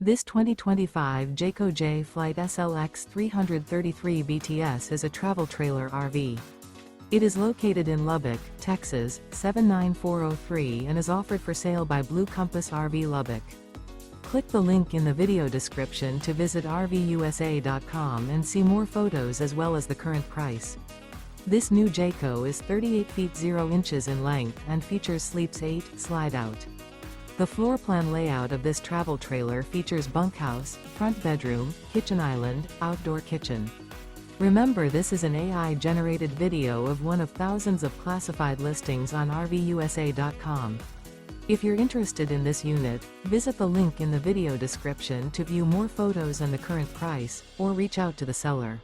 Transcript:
This 2025 Jayco Jay Flight SLX 333 BTS is a travel trailer RV. It is located in Lubbock, Texas, 79403 and is offered for sale by Blue Compass RV Lubbock. Click the link in the video description to visit RVUSA.com and see more photos as well as the current price. This new Jayco is 38 feet 0 inches in length and features Sleeps 8 Slideout. The floor plan layout of this travel trailer features bunkhouse, front bedroom, kitchen island, outdoor kitchen. Remember, this is an AI-generated video of one of thousands of classified listings on RVUSA.com. If you're interested in this unit, visit the link in the video description to view more photos and the current price, or reach out to the seller.